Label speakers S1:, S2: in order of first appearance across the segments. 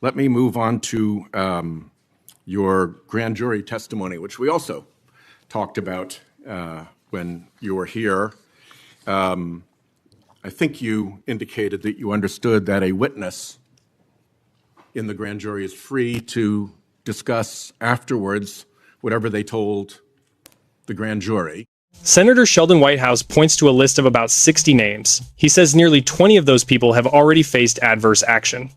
S1: Let me move on to your grand jury testimony, which we also talked about when you were here. I think you indicated that you understood that a witness in the grand jury is free to discuss afterwards whatever they told the grand jury.
S2: Senator Sheldon Whitehouse points to a list of about 60 names. He says nearly 20 of those people have already faced adverse action.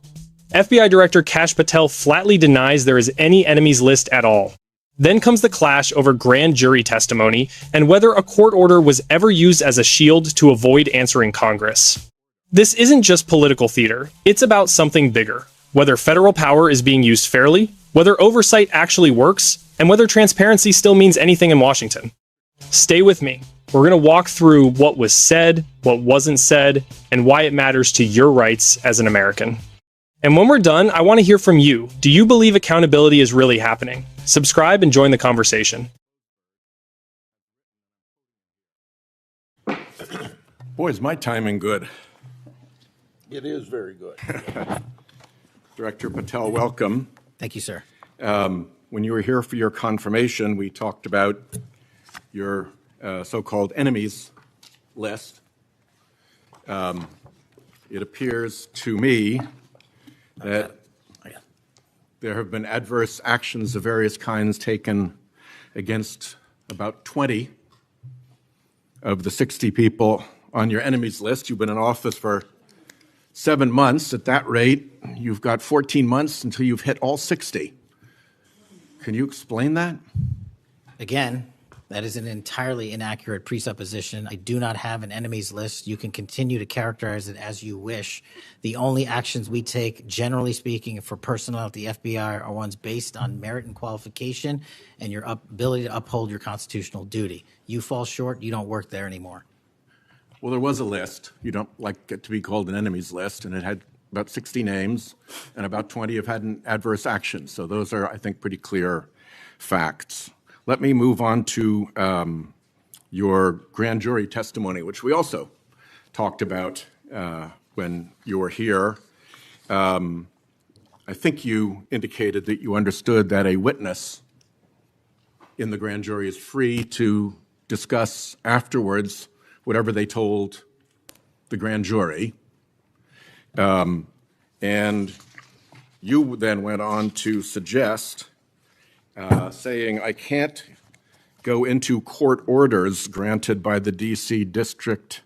S2: FBI Director Kash Patel flatly denies there is any enemies list at all. Then comes the clash over grand jury testimony and whether a court order was ever used as a shield to avoid answering Congress. This isn't just political theater, it's about something bigger. Whether federal power is being used fairly, whether oversight actually works, and whether transparency still means anything in Washington. Stay with me. We're going to walk through what was said, what wasn't said, and why it matters to your rights as an American. And when we're done, I want to hear from you. Do you believe accountability is really happening? Subscribe and join the conversation.
S1: Boy, is my timing good.
S3: It is very good.
S1: Director Patel, welcome.
S4: Thank you, sir.
S1: When you were here for your confirmation, we talked about your so-called enemies list. It appears to me that there have been adverse actions of various kinds taken against about 20 of the 60 people on your enemies list. You've been in office for 7 months. At that rate, you've got 14 months until you've hit all 60. Can you explain that?
S4: Again, that is an entirely inaccurate presupposition. I do not have an enemies list. You can continue to characterize it as you wish. The only actions we take, generally speaking, for personnel at the FBI are ones based on merit and qualification and your ability to uphold your constitutional duty. You fall short, you don't work there anymore.
S1: Well, there was a list. You don't like it to be called an enemies list, and it had about 60 names, and about 20 have had an adverse action. So those are, I think, pretty clear facts. Let me move on to your grand jury testimony, which we also talked about when you were here. I think you indicated that you understood that a witness in the grand jury is free to discuss afterwards whatever they told the grand jury. And you then went on to suggest saying, I can't go into court orders granted by the D.C. District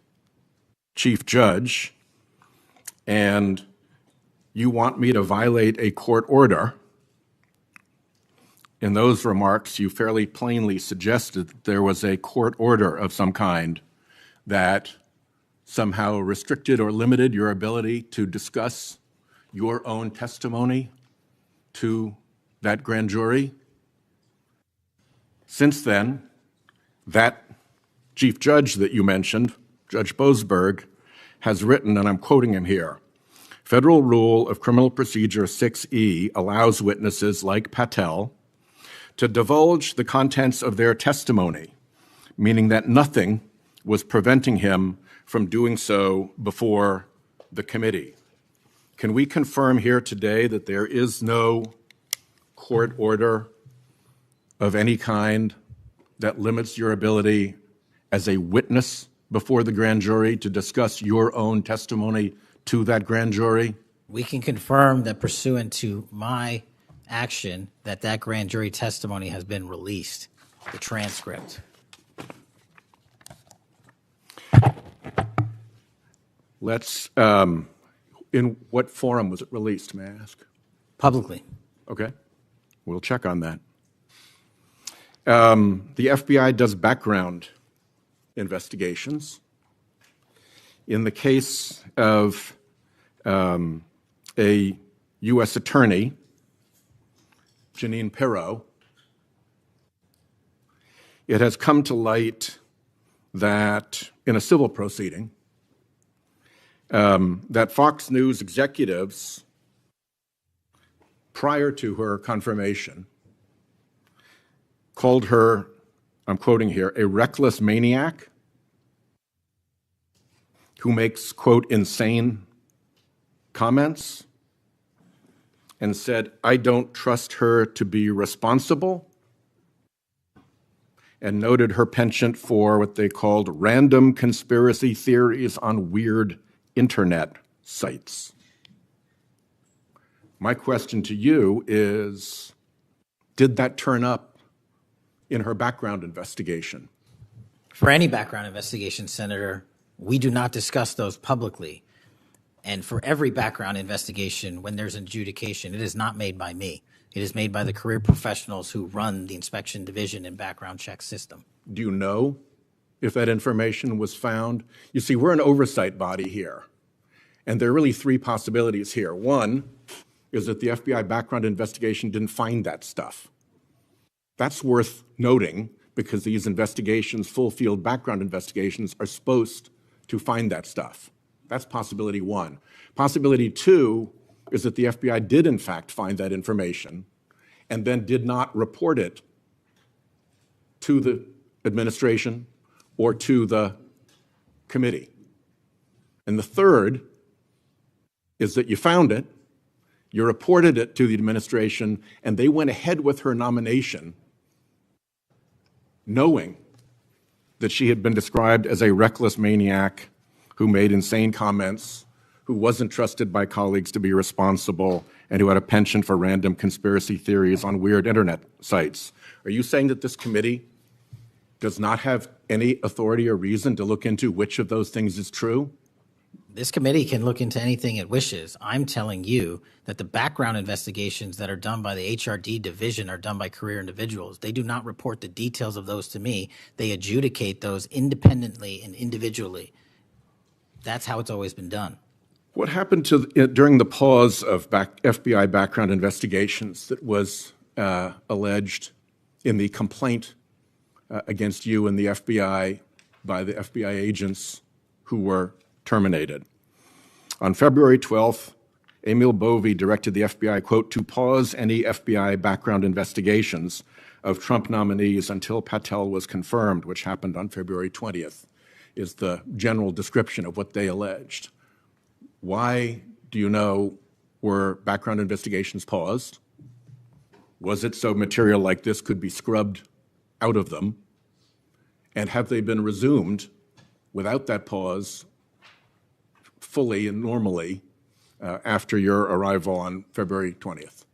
S1: Chief Judge, and you want me to violate a court order. In those remarks, you fairly plainly suggested that there was a court order of some kind that somehow restricted or limited your ability to discuss your own testimony to that grand jury. Since then, that chief judge that you mentioned, Judge Boasberg, has written, and I'm quoting him here, Federal Rule of Criminal Procedure 6E allows witnesses like Patel to divulge the contents of their testimony, meaning that nothing was preventing him from doing so before the committee. Can we confirm here today that there is no court order of any kind that limits your ability as a witness before the grand jury to discuss your own testimony to that grand jury?
S4: We can confirm that pursuant to my action that grand jury testimony has been released, the transcript.
S1: Let's, in what forum was it released, may I ask?
S4: Publicly.
S1: Okay, we'll check on that. The FBI does background investigations. In the case of a U.S. attorney, Jeanine Pirro, it has come to light that in a civil proceeding, that Fox News executives, prior to her confirmation, called her, I'm quoting here, a reckless maniac who makes, quote, insane comments, and said, "I don't trust her to be responsible," and noted her penchant for what they called random conspiracy theories on weird internet sites. My question to you is, did that turn up in her background investigation?
S4: For any background investigation, Senator, we do not discuss those publicly. And for every background investigation, when there's an adjudication, it is not made by me. It is made by the career professionals who run the inspection division and background check system.
S1: Do you know if that information was found? You see, we're an oversight body here, and there are really three possibilities here. One is that the FBI background investigation didn't find that stuff. That's worth noting because these investigations, full field background investigations, are supposed to find that stuff. That's possibility one. Possibility two is that the FBI did in fact find that information and then did not report it to the administration or to the committee. And the third is that you found it, you reported it to the administration, and they went ahead with her nomination knowing that she had been described as a reckless maniac who made insane comments, who wasn't trusted by colleagues to be responsible, and who had a penchant for random conspiracy theories on weird internet sites. Are you saying that this committee does not have any authority or reason to look into which of those things is true?
S4: This committee can look into anything it wishes. I'm telling you that the background investigations that are done by the HRD division are done by career individuals. They do not report the details of those to me. They adjudicate those independently and individually. That's how it's always been done.
S1: What happened during the pause of FBI background investigations that was alleged in the complaint against you and the FBI by the FBI agents who were terminated? On February 12th, Emil Bovee directed the FBI, quote, to pause any FBI background investigations of Trump nominees until Patel was confirmed, which happened on February 20th, is the general description of what they alleged. Why, do you know, were background investigations paused? Was it so material like this could be scrubbed out of them? And have they been resumed without that pause fully and normally after your arrival on February 20th?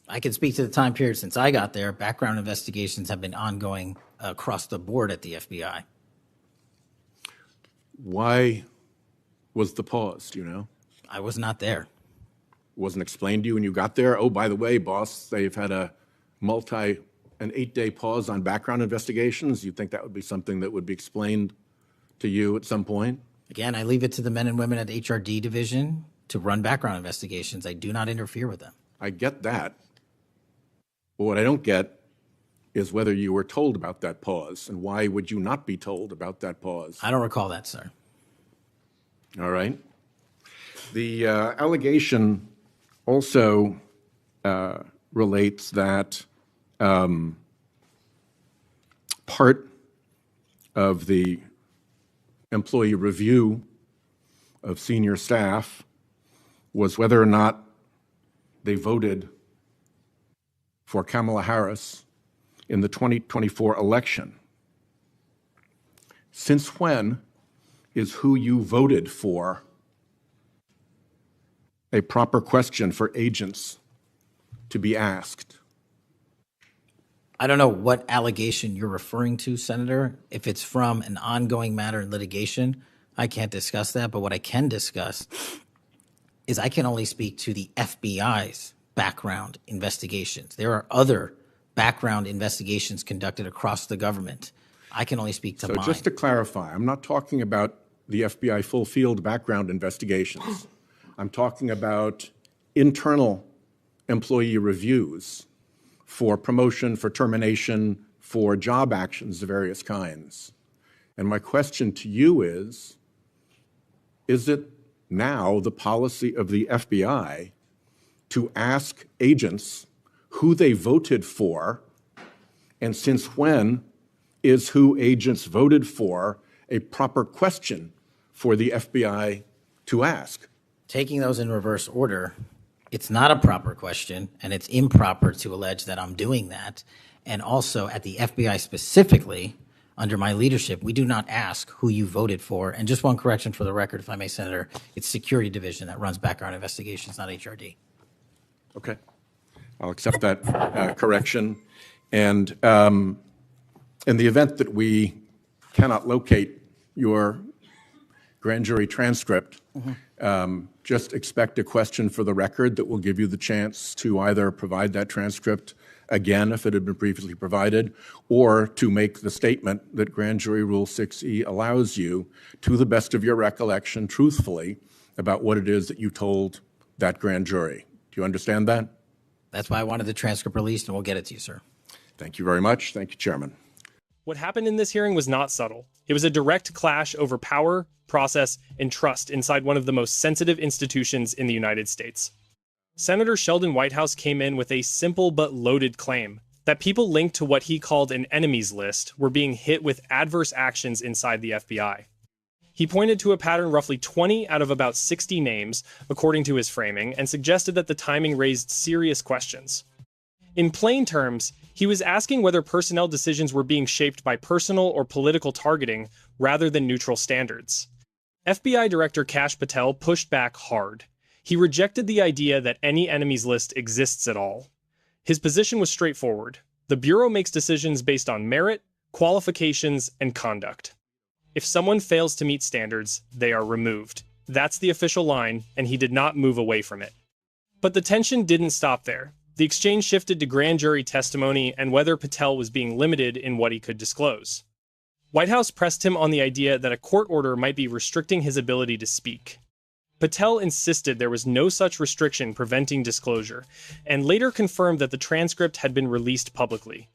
S4: I can speak to the time period since I got there. Background investigations have been ongoing across the board at the FBI.
S1: Why was the pause, do you know?
S4: I was not there.
S1: Wasn't explained to you when you got there? Oh, by the way, boss, they've had an 8-day pause on background investigations. You think that would be something that would be explained to you at some point?
S4: Again, I leave it to the men and women at the HRD division to run background investigations. I do not interfere with them.
S1: I get that. But what I don't get is whether you were told about that pause, and why would you not be told about that pause?
S4: I don't recall that, sir.
S1: All right. The allegation also relates that part of the employee review of senior staff was whether or not they voted for Kamala Harris in the 2024 election. Since when is who you voted for a proper question for agents to be asked?
S4: I don't know what allegation you're referring to, Senator. If it's from an ongoing matter in litigation, I can't discuss that. But what I can discuss is I can only speak to the FBI's background investigations. There are other background investigations conducted across the government. I can only speak to mine.
S1: So just to clarify, I'm not talking about the FBI full field background investigations. I'm talking about internal employee reviews for promotion, for termination, for job actions of various kinds. And my question to you is it now the policy of the FBI to ask agents who they voted for, and since when is who agents voted for a proper question for the FBI to ask?
S4: Taking those in reverse order, It's not a proper question, and it's improper to allege that I'm doing that. And also, at the FBI specifically, under my leadership, we do not ask who you voted for. And just one correction for the record, if I may, Senator, it's Security Division that runs background investigations, not HRD.
S1: Okay. I'll accept that correction. And in the event that we cannot locate your grand jury transcript, just expect a question for the record that will give you the chance to either provide that transcript again if it had been previously provided, or to make the statement that Grand Jury Rule 6E allows you, to the best of your recollection, truthfully, about what it is that you told that grand jury. Do you understand that?
S4: That's why I wanted the transcript released, and we'll get it to you, sir.
S1: Thank you very much. Thank you, Chairman.
S2: What happened in this hearing was not subtle. It was a direct clash over power, process, and trust inside one of the most sensitive institutions in the United States. Senator Sheldon Whitehouse came in with a simple but loaded claim that people linked to what he called an enemies list were being hit with adverse actions inside the FBI. He pointed to a pattern roughly 20 out of about 60 names, according to his framing, and suggested that the timing raised serious questions. In plain terms, he was asking whether personnel decisions were being shaped by personal or political targeting rather than neutral standards. FBI Director Kash Patel pushed back hard. He rejected the idea that any enemies list exists at all. His position was straightforward. The Bureau makes decisions based on merit, qualifications, and conduct. If someone fails to meet standards, they are removed. That's the official line, and he did not move away from it. But the tension didn't stop there. The exchange shifted to grand jury testimony and whether Patel was being limited in what he could disclose. Whitehouse pressed him on the idea that a court order might be restricting his ability to speak. Patel insisted there was no such restriction preventing disclosure, and later confirmed that the transcript had been released publicly.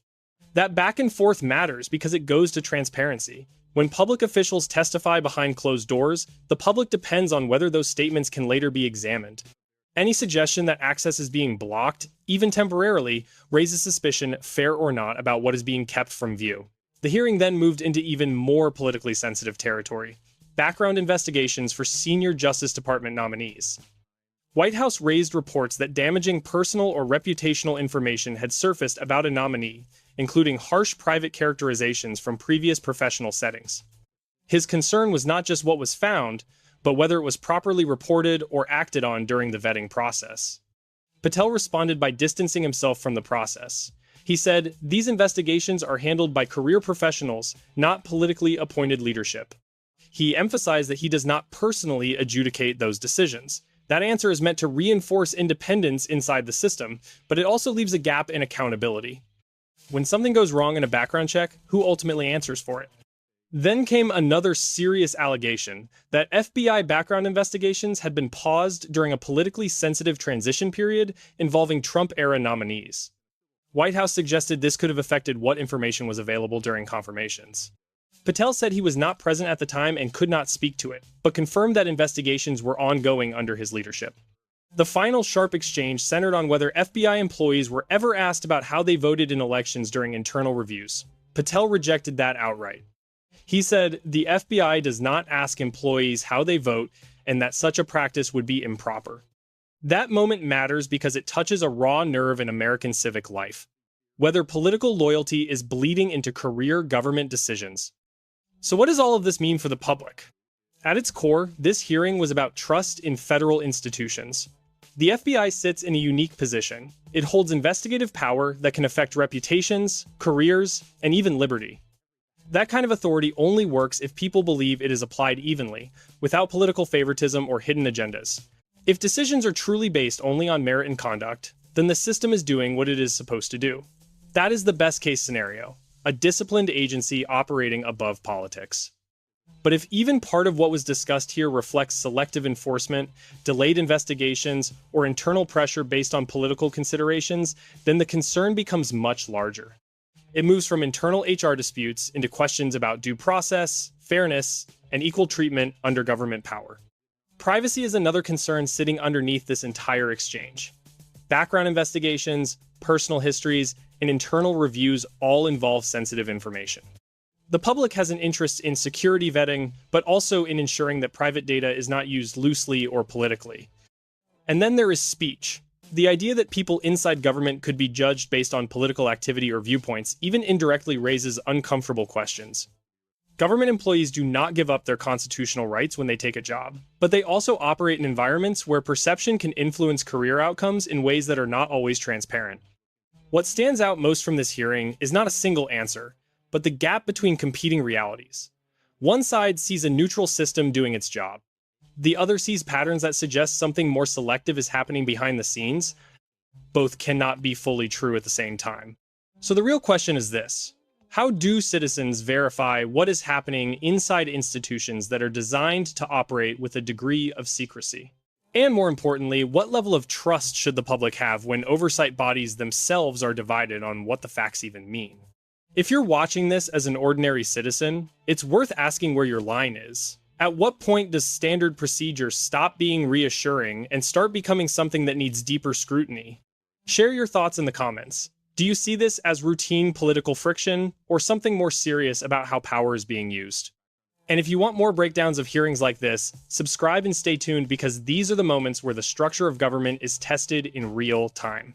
S2: That back and forth matters because it goes to transparency. When public officials testify behind closed doors, the public depends on whether those statements can later be examined. Any suggestion that access is being blocked, even temporarily, raises suspicion, fair or not, about what is being kept from view. The hearing then moved into even more politically sensitive territory: background investigations for senior Justice Department nominees. Whitehouse raised reports that damaging personal or reputational information had surfaced about a nominee, including harsh private characterizations from previous professional settings. His concern was not just what was found, but whether it was properly reported or acted on during the vetting process. Patel responded by distancing himself from the process. He said, "These investigations are handled by career professionals, not politically appointed leadership." He emphasized that he does not personally adjudicate those decisions. That answer is meant to reinforce independence inside the system, but it also leaves a gap in accountability. When something goes wrong in a background check, who ultimately answers for it? Then came another serious allegation that FBI background investigations had been paused during a politically sensitive transition period involving Trump-era nominees. Whitehouse suggested this could have affected what information was available during confirmations. Patel said he was not present at the time and could not speak to it, but confirmed that investigations were ongoing under his leadership. The final sharp exchange centered on whether FBI employees were ever asked about how they voted in elections during internal reviews. Patel rejected that outright. He said the FBI does not ask employees how they vote and that such a practice would be improper. That moment matters because it touches a raw nerve in American civic life: whether political loyalty is bleeding into career government decisions. So what does all of this mean for the public? At its core, this hearing was about trust in federal institutions. The FBI sits in a unique position. It holds investigative power that can affect reputations, careers, and even liberty. That kind of authority only works if people believe it is applied evenly, without political favoritism or hidden agendas. If decisions are truly based only on merit and conduct, then the system is doing what it is supposed to do. That is the best-case scenario: a disciplined agency operating above politics. But if even part of what was discussed here reflects selective enforcement, delayed investigations, or internal pressure based on political considerations, then the concern becomes much larger. It moves from internal HR disputes into questions about due process, fairness, and equal treatment under government power. Privacy is another concern sitting underneath this entire exchange. Background investigations, personal histories, and internal reviews all involve sensitive information. The public has an interest in security vetting, but also in ensuring that private data is not used loosely or politically. And then there is speech. The idea that people inside government could be judged based on political activity or viewpoints even indirectly raises uncomfortable questions. Government employees do not give up their constitutional rights when they take a job, but they also operate in environments where perception can influence career outcomes in ways that are not always transparent. What stands out most from this hearing is not a single answer, but the gap between competing realities. One side sees a neutral system doing its job. The other sees patterns that suggest something more selective is happening behind the scenes. Both cannot be fully true at the same time. So the real question is this: how do citizens verify what is happening inside institutions that are designed to operate with a degree of secrecy? And more importantly, what level of trust should the public have when oversight bodies themselves are divided on what the facts even mean? If you're watching this as an ordinary citizen, it's worth asking where your line is. At what point does standard procedure stop being reassuring and start becoming something that needs deeper scrutiny? Share your thoughts in the comments. Do you see this as routine political friction, or something more serious about how power is being used? And if you want more breakdowns of hearings like this, subscribe and stay tuned, because these are the moments where the structure of government is tested in real time.